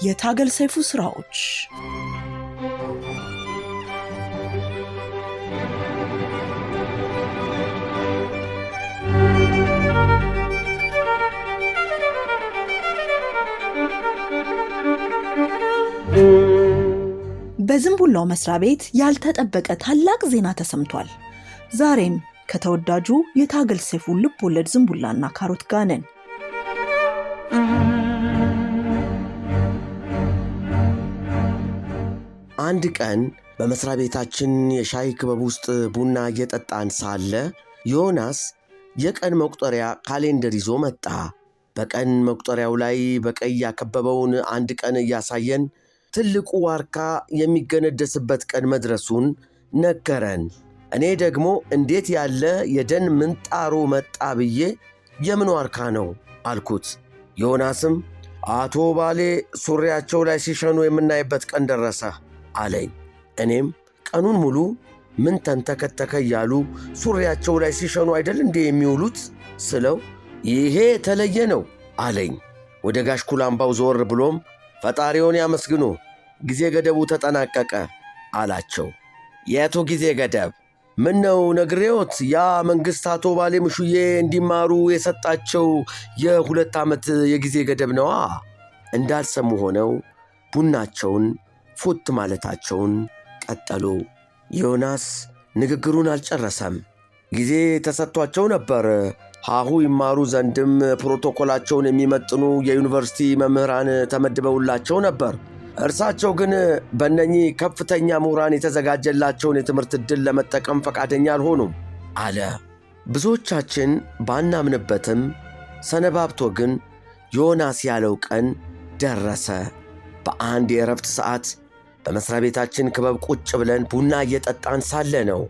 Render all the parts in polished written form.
የታገል ሰይፉ ስራዎች በዝንቡላው መስሪያ ቤት ያልተጠበቀ ታላቅ ዜና ተሰምቷል። ዛሬም ከተወዳጁ የታገል ሰይፉ ልብ ወለድ ዝንቡላና ካሮት ጋር ነን። አንድ ቀን በመስሪያ ቤታችን የሻይ ክበብ ውስጥ ቡና እየጠጣን ሳለ ዮናስ የቀን መቁጠሪያ ካሌንደር ይዞ መጣ። በቀን መቁጠሪያው ላይ በቀይ ያከበበውን አንድ ቀን እያሳየን ትልቁ ዋርካ የሚገነደስበት ቀን መድረሱን ነገረን። እኔ ደግሞ እንዴት ያለ የደን ምንጣሮ መጣ ብዬ የምን ዋርካ ነው አልኩት። ዮናስም አቶ ባሌ ሱሪያቸው ላይ ሲሸኑ የምናይበት ቀን ደረሰ አለኝ። እኔም ቀኑን ሙሉ ምን ተንተከተከ እያሉ ሱሪያቸው ላይ ሲሸኑ አይደል እንዴ የሚውሉት ስለው ይሄ የተለየ ነው አለኝ። ወደ ጋሽ ኩላምባው ዞር ብሎም ፈጣሪውን ያመስግኑ ጊዜ ገደቡ ተጠናቀቀ አላቸው። የቱ ጊዜ ገደብ? ምን ነው ነግሬዎት ያ መንግሥት አቶ ባሌ ምሹዬ እንዲማሩ የሰጣቸው የ2 ዓመት የጊዜ ገደብ ነዋ። እንዳልሰሙ ሆነው ቡናቸውን ፉት ማለታቸውን ቀጠሉ። ዮናስ ንግግሩን አልጨረሰም። ጊዜ ተሰጥቷቸው ነበር ሀሁ ይማሩ ዘንድም ፕሮቶኮላቸውን የሚመጥኑ የዩኒቨርሲቲ መምህራን ተመድበውላቸው ነበር። እርሳቸው ግን በእነኚህ ከፍተኛ ምሁራን የተዘጋጀላቸውን የትምህርት ዕድል ለመጠቀም ፈቃደኛ አልሆኑም አለ። ብዙዎቻችን ባናምንበትም ሰነባብቶ ግን ዮናስ ያለው ቀን ደረሰ። በአንድ የእረፍት ሰዓት በመሥሪያ ቤታችን ክበብ ቁጭ ብለን ቡና እየጠጣን ሳለ ነው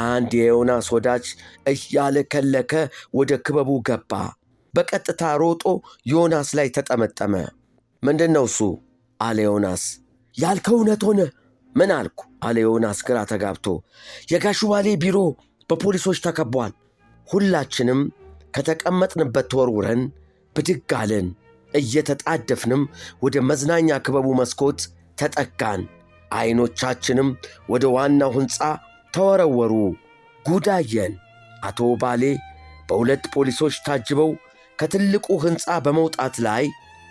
አንድ የዮናስ ወዳጅ እያለከለከ ወደ ክበቡ ገባ። በቀጥታ ሮጦ ዮናስ ላይ ተጠመጠመ። ምንድነው እሱ አለ ዮናስ። ያልከው እውነት ሆነ። ምን አልኩ አለ ዮናስ ግራ ተጋብቶ። የጋሹ ባሌ ቢሮ በፖሊሶች ተከቧል። ሁላችንም ከተቀመጥንበት ተወርውረን ብድግ አለን። እየተጣደፍንም ወደ መዝናኛ ክበቡ መስኮት ተጠጋን። አይኖቻችንም ወደ ዋናው ሕንፃ ተወረወሩ። ጉዳየን። አቶ ባሌ በ2 ፖሊሶች ታጅበው ከትልቁ ሕንፃ በመውጣት ላይ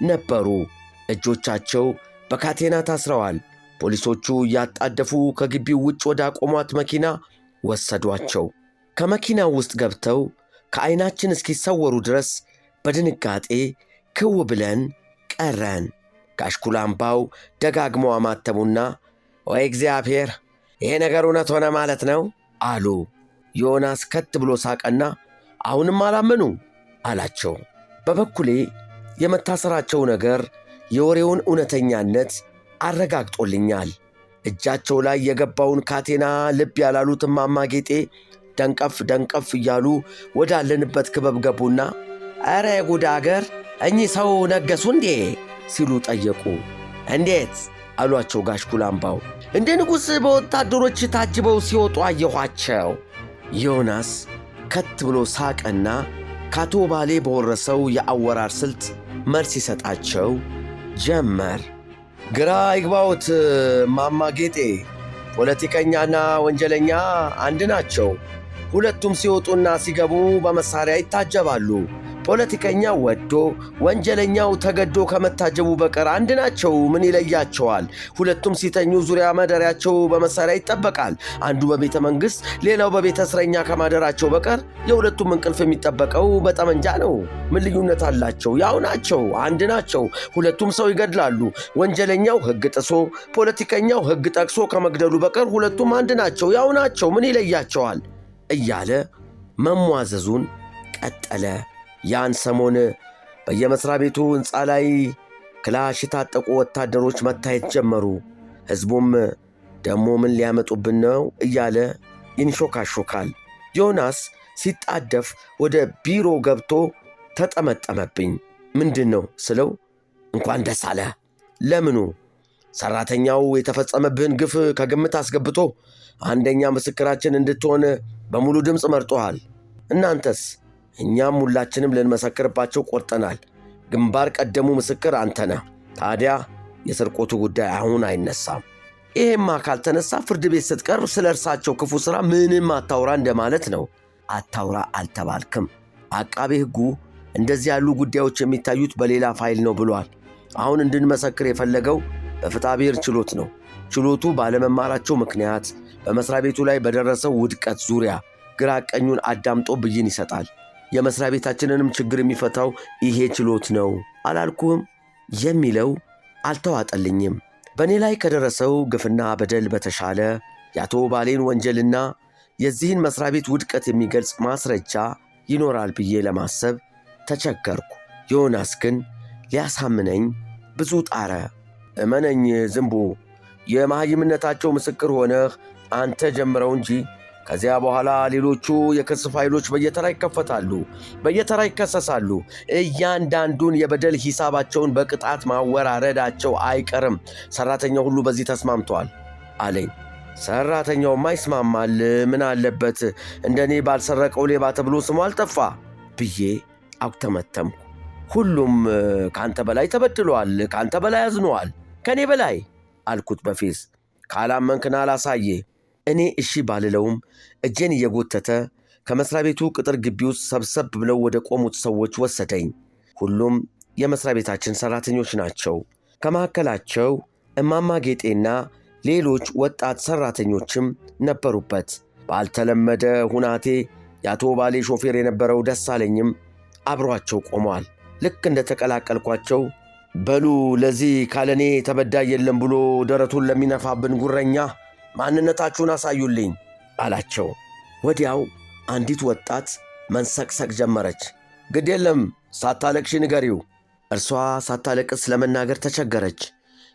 ነበሩ። እጆቻቸው በካቴና ታስረዋል። ፖሊሶቹ እያጣደፉ ከግቢው ውጭ ወደ አቆሟት መኪና ወሰዷቸው። ከመኪናው ውስጥ ገብተው ከዐይናችን እስኪሰወሩ ድረስ በድንጋጤ ክው ብለን ቀረን። ጋሽ ኩላምባው ደጋግመው አማተሙና ወይ እግዚአብሔር ይሄ ነገር እውነት ሆነ ማለት ነው አሉ። ዮናስ ከት ብሎ ሳቀና አሁንም አላመኑ አላቸው። በበኩሌ የመታሰራቸው ነገር የወሬውን እውነተኛነት አረጋግጦልኛል። እጃቸው ላይ የገባውን ካቴና ልብ ያላሉት እማማ ጌጤ ደንቀፍ ደንቀፍ እያሉ ወዳለንበት ክበብ ገቡና ኧረ የጉድ አገር እኚህ ሰው ነገሱ እንዴ ሲሉ ጠየቁ። እንዴት አሏቸው ጋሽ ኩላምባው። እንደ ንጉሥ በወታደሮች ታጅበው ሲወጡ አየኋቸው። ዮናስ ከት ብሎ ሳቀና ካቶ ባሌ በወረሰው የአወራር ስልት መልስ ይሰጣቸው ጀመር። ግራ ይግባውት ማማ ጌጤ፣ ፖለቲከኛና ወንጀለኛ አንድ ናቸው። ሁለቱም ሲወጡና ሲገቡ በመሳሪያ ይታጀባሉ። ፖለቲከኛው ወዶ ወንጀለኛው ተገዶ ከመታጀቡ በቀር አንድ ናቸው። ምን ይለያቸዋል? ሁለቱም ሲተኙ ዙሪያ ማደሪያቸው በመሳሪያ ይጠበቃል። አንዱ በቤተ መንግሥት፣ ሌላው በቤተ እስረኛ ከማደራቸው በቀር የሁለቱም እንቅልፍ የሚጠበቀው በጠመንጃ ነው። ምን ልዩነት አላቸው? ያው ናቸው፣ አንድ ናቸው። ሁለቱም ሰው ይገድላሉ። ወንጀለኛው ሕግ ጥሶ፣ ፖለቲከኛው ሕግ ጠቅሶ ከመግደሉ በቀር ሁለቱም አንድ ናቸው፣ ያው ናቸው። ምን ይለያቸዋል? እያለ መሟዘዙን ቀጠለ። ያን ሰሞን በየመሥሪያ ቤቱ ሕንፃ ላይ ክላሽ የታጠቁ ወታደሮች መታየት ጀመሩ። ሕዝቡም ደሞ ምን ሊያመጡብን ነው እያለ ይንሾካሾካል። ዮናስ ሲጣደፍ ወደ ቢሮ ገብቶ ተጠመጠመብኝ። ምንድን ነው ስለው እንኳን ደስ አለ። ለምኑ? ሠራተኛው የተፈጸመብህን ግፍ ከግምት አስገብቶ አንደኛ ምስክራችን እንድትሆን በሙሉ ድምፅ መርጦሃል። እናንተስ? እኛም ሁላችንም ልንመሰክርባቸው ቆርጠናል። ግንባር ቀደሙ ምስክር አንተ ነህ። ታዲያ የስርቆቱ ጉዳይ አሁን አይነሳም። ይሄማ ካልተነሳ ፍርድ ቤት ስትቀርብ ስለ እርሳቸው ክፉ ሥራ ምንም አታውራ እንደማለት ነው። አታውራ አልተባልክም። አቃቤ ሕጉ እንደዚህ ያሉ ጉዳዮች የሚታዩት በሌላ ፋይል ነው ብሏል። አሁን እንድንመሰክር የፈለገው በፍትሐብሔር ችሎት ነው። ችሎቱ ባለመማራቸው ምክንያት በመሥሪያ ቤቱ ላይ በደረሰው ውድቀት ዙሪያ ግራ ቀኙን አዳምጦ ብይን ይሰጣል። የመሥሪያ ቤታችንንም ችግር የሚፈታው ይሄ ችሎት ነው አላልኩህም? የሚለው አልተዋጠልኝም። በእኔ ላይ ከደረሰው ግፍና በደል በተሻለ የአቶ ባሌን ወንጀልና የዚህን መሥሪያ ቤት ውድቀት የሚገልጽ ማስረጃ ይኖራል ብዬ ለማሰብ ተቸገርኩ። ዮናስ ግን ሊያሳምነኝ ብዙ ጣረ። እመነኝ ዝንቡ፣ የመሐይምነታቸው ምስክር ሆነህ አንተ ጀምረው እንጂ ከዚያ በኋላ ሌሎቹ የክስ ፋይሎች በየተራ ይከፈታሉ፣ በየተራ ይከሰሳሉ። እያንዳንዱን የበደል ሂሳባቸውን በቅጣት ማወራረዳቸው አይቀርም። ሠራተኛው ሁሉ በዚህ ተስማምቷል አለኝ። ሠራተኛውማ ይስማማል፣ ምን አለበት እንደኔ ባልሰረቀው ሌባ ተብሎ ስሙ አልጠፋ ብዬ አኩተመተምኩ። ሁሉም ካንተ በላይ ተበድሏል፣ ካንተ በላይ አዝኗል፣ ከእኔ በላይ አልኩት በፌዝ። ካላመንክና አላሳየ። እኔ እሺ ባልለውም እጄን እየጎተተ ከመሥሪያ ቤቱ ቅጥር ግቢ ውስጥ ሰብሰብ ብለው ወደ ቆሙት ሰዎች ወሰደኝ። ሁሉም የመሥሪያ ቤታችን ሠራተኞች ናቸው። ከመካከላቸው እማማ ጌጤና ሌሎች ወጣት ሠራተኞችም ነበሩበት። ባልተለመደ ሁናቴ የአቶ ባሌ ሾፌር የነበረው ደሳለኝም አብሯቸው ቆሟል። ልክ እንደ ተቀላቀልኳቸው በሉ ለዚህ ካለኔ ተበዳይ የለም ብሎ ደረቱን ለሚነፋብን ጉረኛ ማንነታችሁን አሳዩልኝ አላቸው። ወዲያው አንዲት ወጣት መንሰቅሰቅ ጀመረች። ግድ የለም ሳታለቅሽ ንገሪው። እርሷ ሳታለቅስ ለመናገር ተቸገረች።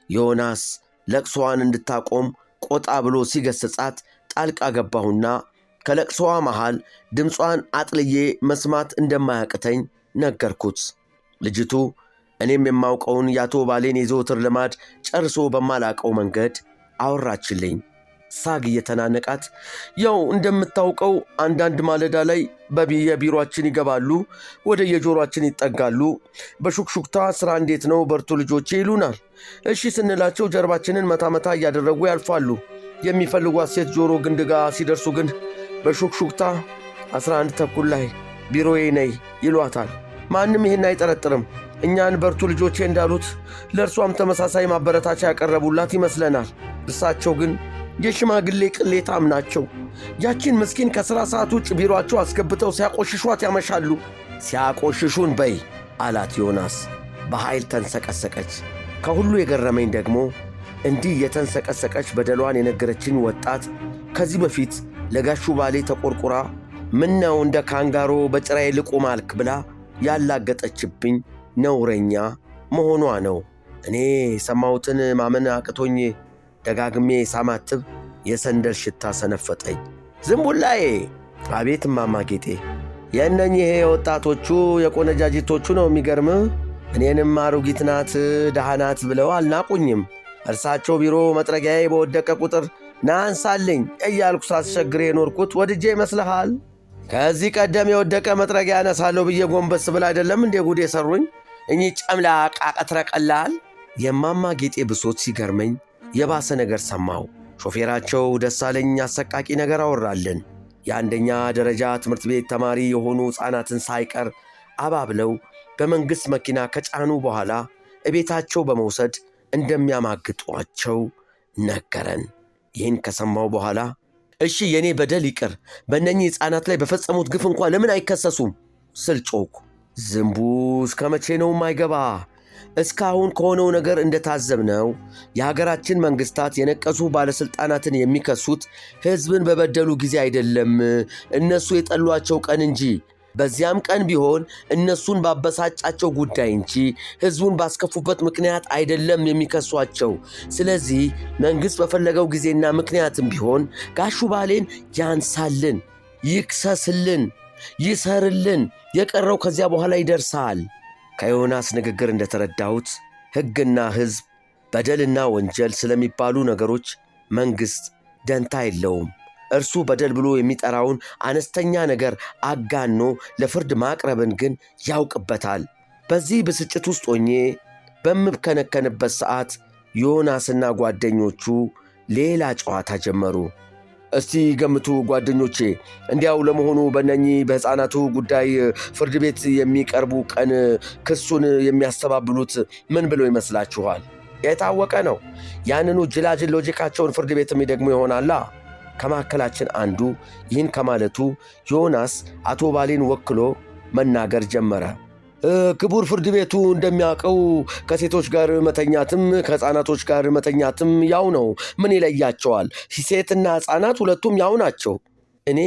ዮናስ ለቅሶዋን እንድታቆም ቆጣ ብሎ ሲገስጻት ጣልቃ ገባሁና ከለቅሶዋ መሃል ድምጿን አጥልዬ መስማት እንደማያቅተኝ ነገርኩት። ልጅቱ እኔም የማውቀውን የአቶ ባሌን የዘወትር ልማድ ጨርሶ በማላቀው መንገድ አወራችልኝ። ሳግ እየተናነቃት ያው እንደምታውቀው አንዳንድ ማለዳ ላይ የቢሮአችን ይገባሉ፣ ወደ የጆሮአችን ይጠጋሉ። በሹክሹክታ ሥራ እንዴት ነው በርቱ ልጆቼ ይሉናል። እሺ ስንላቸው ጀርባችንን መታመታ እያደረጉ ያልፋሉ። የሚፈልጓት ሴት ጆሮ ግንድ ጋር ሲደርሱ ግን በሹክሹክታ 11 ተኩል ላይ ቢሮዬ ነይ ይሏታል። ማንም ይህን አይጠረጥርም። እኛን በርቱ ልጆቼ እንዳሉት ለእርሷም ተመሳሳይ ማበረታቻ ያቀረቡላት ይመስለናል። እሳቸው ግን የሽማግሌ ቅሌታም ናቸው። ያቺን ምስኪን ከሥራ ሰዓት ውጭ ቢሮአቸው አስገብተው ሲያቆሽሿት ያመሻሉ። ሲያቆሽሹን በይ አላት ዮናስ። በኃይል ተንሰቀሰቀች። ከሁሉ የገረመኝ ደግሞ እንዲህ የተንሰቀሰቀች በደሏን የነገረችኝ ወጣት ከዚህ በፊት ለጋሹ ባሌ ተቆርቁራ ምነው እንደ ካንጋሮ በጭራዬ ልቁም አልክ ብላ ያላገጠችብኝ ነውረኛ መሆኗ ነው። እኔ ሰማሁትን ማመን አቅቶኝ ደጋግሜ ሳማትብ የሰንደል ሽታ ሰነፈጠኝ። ዝንቡላዬ! አቤት እማማ ጌጤ! የእነኚህ የወጣቶቹ የቆነጃጅቶቹ ነው የሚገርምህ። እኔንም አሮጊት ናት ደሃ ናት ብለው አልናቁኝም። እርሳቸው ቢሮ መጥረጊያዬ በወደቀ ቁጥር ናንሳልኝ እያልኩ ሳስቸግር የኖርኩት ወድጄ ይመስልሃል? ከዚህ ቀደም የወደቀ መጥረጊያ ያነሳለሁ ብዬ ጎንበስ ብል አይደለም እንዴ ጉድ የሠሩኝ እኚህ ጨምላቃ ቀትረ ቀላል። የማማ ጌጤ ብሶት ሲገርመኝ የባሰ ነገር ሰማሁ። ሾፌራቸው ደሳለኝ አሰቃቂ ነገር አወራልን። የአንደኛ ደረጃ ትምህርት ቤት ተማሪ የሆኑ ሕፃናትን ሳይቀር አባብለው በመንግሥት መኪና ከጫኑ በኋላ እቤታቸው በመውሰድ እንደሚያማግጧቸው ነገረን። ይህን ከሰማሁ በኋላ እሺ የኔ በደል ይቅር፣ በእነኚህ ሕፃናት ላይ በፈጸሙት ግፍ እንኳ ለምን አይከሰሱም ስል ጮኩ። ዝንቡ እስከ መቼ ነው የማይገባ? እስካሁን ከሆነው ነገር እንደታዘብነው የሀገራችን መንግሥታት የነቀሱ ባለሥልጣናትን የሚከሱት ሕዝብን በበደሉ ጊዜ አይደለም፣ እነሱ የጠሏቸው ቀን እንጂ። በዚያም ቀን ቢሆን እነሱን ባበሳጫቸው ጉዳይ እንጂ ሕዝቡን ባስከፉበት ምክንያት አይደለም የሚከሷቸው። ስለዚህ መንግሥት በፈለገው ጊዜና ምክንያትም ቢሆን ጋሹ ባሌን ያንሳልን፣ ይክሰስልን፣ ይሰርልን። የቀረው ከዚያ በኋላ ይደርሳል። ከዮናስ ንግግር እንደተረዳሁት ሕግና ሕዝብ፣ በደልና ወንጀል ስለሚባሉ ነገሮች መንግሥት ደንታ የለውም። እርሱ በደል ብሎ የሚጠራውን አነስተኛ ነገር አጋኖ ለፍርድ ማቅረብን ግን ያውቅበታል። በዚህ ብስጭት ውስጥ ሆኜ በምብከነከንበት ሰዓት ዮናስና ጓደኞቹ ሌላ ጨዋታ ጀመሩ። እስቲ ገምቱ ጓደኞቼ፣ እንዲያው ለመሆኑ በእነኚህ በሕፃናቱ ጉዳይ ፍርድ ቤት የሚቀርቡ ቀን ክሱን የሚያስተባብሉት ምን ብለው ይመስላችኋል? የታወቀ ነው። ያንኑ ጅላጅል ሎጂካቸውን ፍርድ ቤት የሚደግሙ ይሆናላ። ከመካከላችን አንዱ ይህን ከማለቱ ዮናስ አቶ ባሌን ወክሎ መናገር ጀመረ። ክቡር ፍርድ ቤቱ እንደሚያውቀው ከሴቶች ጋር መተኛትም ከሕፃናቶች ጋር መተኛትም ያው ነው። ምን ይለያቸዋል? ሴትና ሕፃናት ሁለቱም ያው ናቸው። እኔ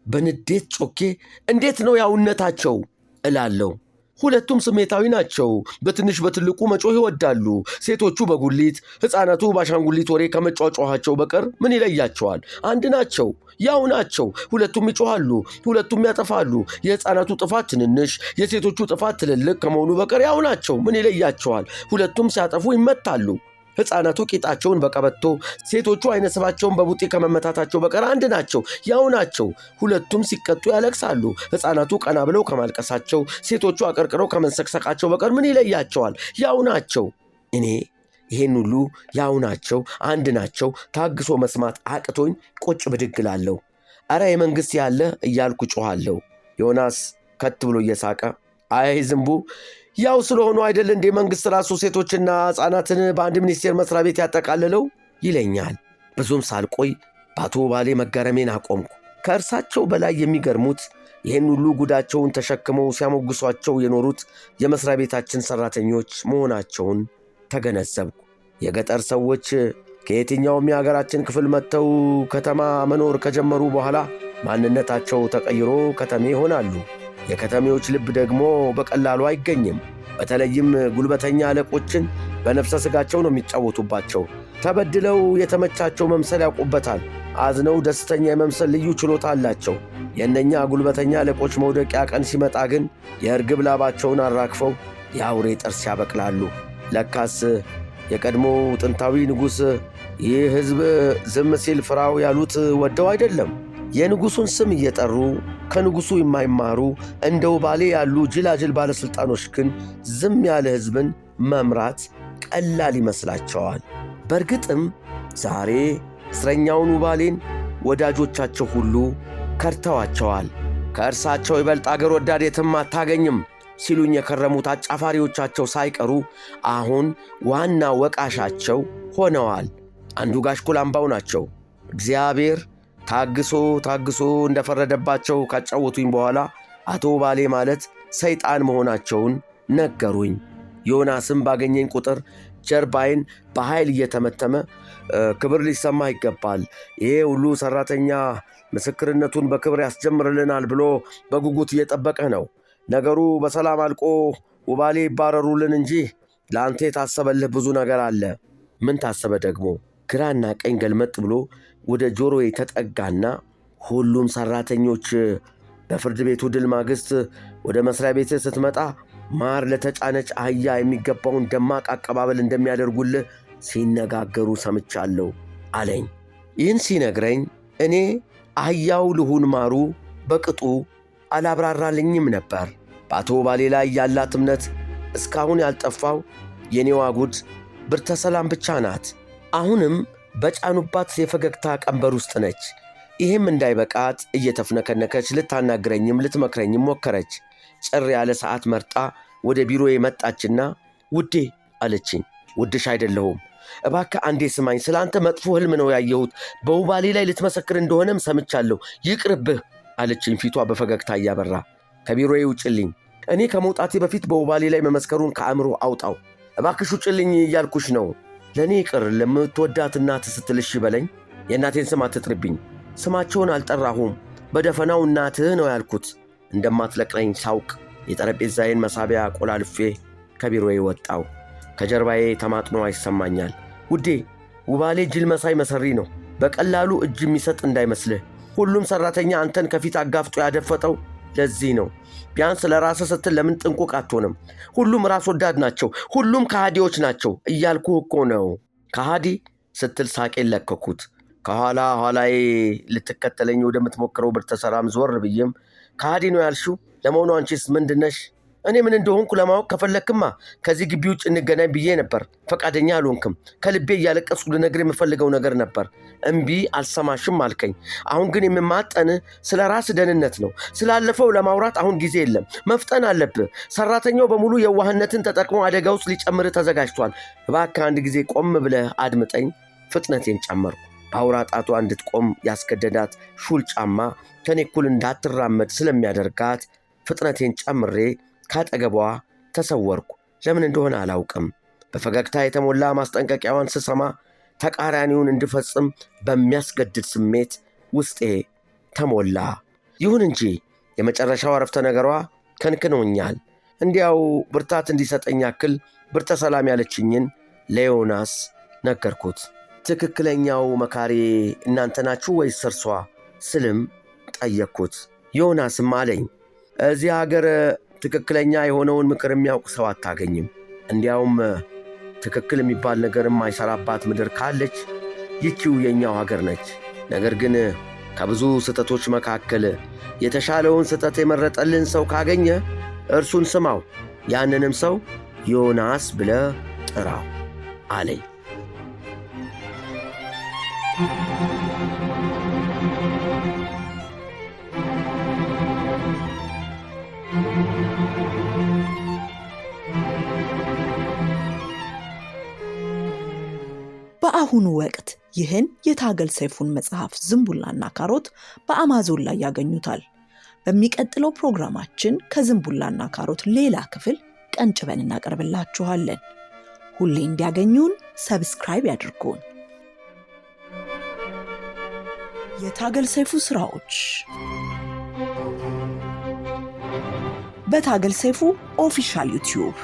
በንዴት ጮኬ እንዴት ነው ያውነታቸው እላለሁ። ሁለቱም ስሜታዊ ናቸው። በትንሽ በትልቁ መጮህ ይወዳሉ። ሴቶቹ በጉሊት ሕፃናቱ በአሻንጉሊት ወሬ ከመጫጫኋቸው በቀር ምን ይለያቸዋል? አንድ ናቸው፣ ያው ናቸው። ሁለቱም ይጮኻሉ፣ ሁለቱም ያጠፋሉ። የሕፃናቱ ጥፋት ትንንሽ፣ የሴቶቹ ጥፋት ትልልቅ ከመሆኑ በቀር ያው ናቸው። ምን ይለያቸዋል? ሁለቱም ሲያጠፉ ይመታሉ። ሕፃናቱ ቂጣቸውን በቀበቶ፣ ሴቶቹ አይነ ስባቸውን በቡጢ ከመመታታቸው በቀር አንድ ናቸው፣ ያው ናቸው። ሁለቱም ሲቀጡ ያለቅሳሉ። ሕፃናቱ ቀና ብለው ከማልቀሳቸው፣ ሴቶቹ አቀርቅረው ከመንሰቅሰቃቸው በቀር ምን ይለያቸዋል? ያው ናቸው። እኔ ይሄን ሁሉ ያው ናቸው፣ አንድ ናቸው ታግሶ መስማት አቅቶኝ ቁጭ ብድግ እላለሁ። ኧረ የመንግሥት ያለ እያልኩ ጮኻለሁ። ዮናስ ከት ብሎ እየሳቀ አይ ዝንቡ፣ ያው ስለሆኑ አይደል እንዴ መንግሥት ራሱ ሴቶችና ሕፃናትን በአንድ ሚኒስቴር መስሪያ ቤት ያጠቃልለው ይለኛል። ብዙም ሳልቆይ በአቶ ባሌ መገረሜን አቆምኩ። ከእርሳቸው በላይ የሚገርሙት ይህን ሁሉ ጉዳቸውን ተሸክመው ሲያሞግሷቸው የኖሩት የመስሪያ ቤታችን ሠራተኞች መሆናቸውን ተገነዘብኩ። የገጠር ሰዎች ከየትኛውም የሀገራችን ክፍል መጥተው ከተማ መኖር ከጀመሩ በኋላ ማንነታቸው ተቀይሮ ከተሜ ይሆናሉ። የከተሜዎች ልብ ደግሞ በቀላሉ አይገኝም። በተለይም ጉልበተኛ አለቆችን በነፍሰ ሥጋቸው ነው የሚጫወቱባቸው። ተበድለው የተመቻቸው መምሰል ያውቁበታል። አዝነው ደስተኛ የመምሰል ልዩ ችሎታ አላቸው። የእነኛ ጉልበተኛ አለቆች መውደቂያ ቀን ሲመጣ ግን የእርግብ ላባቸውን አራግፈው የአውሬ ጥርስ ያበቅላሉ። ለካስ የቀድሞ ጥንታዊ ንጉሥ ይህ ሕዝብ ዝም ሲል ፍራው ያሉት ወደው አይደለም። የንጉሡን ስም እየጠሩ ከንጉሡ የማይማሩ እንደ ውባሌ ያሉ ጅላጅል ባለሥልጣኖች ግን ዝም ያለ ሕዝብን መምራት ቀላል ይመስላቸዋል። በእርግጥም ዛሬ እስረኛውን ውባሌን ወዳጆቻቸው ሁሉ ከድተዋቸዋል። ከእርሳቸው ይበልጥ አገር ወዳድ የትም አታገኝም ሲሉኝ የከረሙት አጫፋሪዎቻቸው ሳይቀሩ አሁን ዋና ወቃሻቸው ሆነዋል። አንዱ ጋሽ ኩላምባው ናቸው። እግዚአብሔር ታግሶ እንደፈረደባቸው ካጫወቱኝ በኋላ አቶ ባሌ ማለት ሰይጣን መሆናቸውን ነገሩኝ። ዮናስም ባገኘኝ ቁጥር ጀርባዬን በኃይል እየተመተመ ክብር ሊሰማ ይገባል፣ ይሄ ሁሉ ሠራተኛ ምስክርነቱን በክብር ያስጀምርልናል ብሎ በጉጉት እየጠበቀ ነው። ነገሩ በሰላም አልቆ ውባሌ ይባረሩልን እንጂ ለአንተ የታሰበልህ ብዙ ነገር አለ። ምን ታሰበ ደግሞ? ግራና ቀኝ ገልመጥ ብሎ ወደ ጆሮዬ ተጠጋና ሁሉም ሠራተኞች በፍርድ ቤቱ ድል ማግስት ወደ መሥሪያ ቤት ስትመጣ ማር ለተጫነች አህያ የሚገባውን ደማቅ አቀባበል እንደሚያደርጉልህ ሲነጋገሩ ሰምቻለሁ አለኝ። ይህን ሲነግረኝ እኔ አህያው ልሁን ማሩ በቅጡ አላብራራልኝም ነበር። በአቶ ባሌ ላይ ያላት እምነት እስካሁን ያልጠፋው የኔዋ ጉድ ብርተ ሰላም ብቻ ናት። አሁንም በጫኑባት የፈገግታ ቀንበር ውስጥ ነች። ይህም እንዳይበቃት እየተፍነከነከች ልታናግረኝም ልትመክረኝም ሞከረች። ጭር ያለ ሰዓት መርጣ ወደ ቢሮዬ መጣችና ውዴ አለችኝ። ውድሽ አይደለሁም፣ እባክህ አንዴ ስማኝ። ስለ አንተ መጥፎ ሕልም ነው ያየሁት። በውባሌ ላይ ልትመሰክር እንደሆነም ሰምቻለሁ። ይቅርብህ አለችኝ፣ ፊቷ በፈገግታ እያበራ። ከቢሮዬ ውጭልኝ። እኔ ከመውጣቴ በፊት በውባሌ ላይ መመስከሩን ከአእምሮ አውጣው። እባክሽ ውጭልኝ እያልኩሽ ነው። ለእኔ ይቅር፣ ለምትወዳት እናትህ ስትልሽ በለኝ። የእናቴን ስም አትጥርብኝ። ስማቸውን አልጠራሁም፣ በደፈናው እናትህ ነው ያልኩት። እንደማትለቅለኝ ሳውቅ የጠረጴዛዬን መሳቢያ ቆላልፌ ከቢሮዬ ወጣው። ከጀርባዬ ተማጥኖ ይሰማኛል። ውዴ ውባሌ ጅል መሳይ መሰሪ ነው። በቀላሉ እጅ የሚሰጥ እንዳይመስልህ። ሁሉም ሠራተኛ አንተን ከፊት አጋፍጦ ያደፈጠው ለዚህ ነው። ቢያንስ ለራስህ ስትል ለምን ጥንቁቅ አትሆንም? ሁሉም ራስ ወዳድ ናቸው፣ ሁሉም ከሃዲዎች ናቸው እያልኩህ እኮ ነው። ከሃዲ ስትል ሳቄን ለከኩት። ከኋላ ኋላዬ ልትከተለኝ ወደምትሞክረው ብርተ ሰላም ዞር ብዬም ከሃዲ ነው ያልሽው? ለመሆኑ አንቺስ ምንድነሽ? እኔ ምን እንደሆንኩ ለማወቅ ከፈለክማ ከዚህ ግቢ ውጭ እንገናኝ ብዬ ነበር። ፈቃደኛ አልሆንክም። ከልቤ እያለቀስኩ ልነግር የምፈልገው ነገር ነበር። እምቢ አልሰማሽም አልከኝ። አሁን ግን የምማጠንህ ስለ ራስ ደህንነት ነው። ስላለፈው ለማውራት አሁን ጊዜ የለም። መፍጠን አለብህ። ሰራተኛው በሙሉ የዋህነትን ተጠቅሞ አደጋ ውስጥ ሊጨምርህ ተዘጋጅቷል። እባክህ አንድ ጊዜ ቆም ብለህ አድምጠኝ። ፍጥነቴን ጨመርኩ። በአውራ ጣቷ እንድትቆም ያስገደዳት ሹል ጫማ ከኔ እኩል እንዳትራመድ ስለሚያደርጋት ፍጥነቴን ጨምሬ ካጠገቧ ተሰወርኩ። ለምን እንደሆነ አላውቅም። በፈገግታ የተሞላ ማስጠንቀቂያዋን ስሰማ ተቃራኒውን እንድፈጽም በሚያስገድድ ስሜት ውስጤ ተሞላ። ይሁን እንጂ የመጨረሻው አረፍተ ነገሯ ከንክኖኛል። እንዲያው ብርታት እንዲሰጠኝ ያክል ብርተ ሰላም ያለችኝን ለዮናስ ነገርኩት። ትክክለኛው መካሪ እናንተ ናችሁ ወይስ እርሷ ስልም ጠየቅኩት። ዮናስም አለኝ፣ እዚህ ሀገር ትክክለኛ የሆነውን ምክር የሚያውቅ ሰው አታገኝም። እንዲያውም ትክክል የሚባል ነገር የማይሰራባት ምድር ካለች ይቺው የኛው ሀገር ነች። ነገር ግን ከብዙ ስህተቶች መካከል የተሻለውን ስህተት የመረጠልን ሰው ካገኘ እርሱን ስማው፣ ያንንም ሰው ዮናስ ብለህ ጥራው አለኝ። በአሁኑ ወቅት ይህን የታገል ሰይፉን መጽሐፍ ዝንቡላና ካሮት በአማዞን ላይ ያገኙታል። በሚቀጥለው ፕሮግራማችን ከዝንቡላና ካሮት ሌላ ክፍል ቀንጭበን እናቀርብላችኋለን። ሁሌ እንዲያገኙን ሰብስክራይብ ያድርጉን። የታገል ሰይፉ ስራዎች በታገል ሰይፉ ኦፊሻል ዩቲዩብ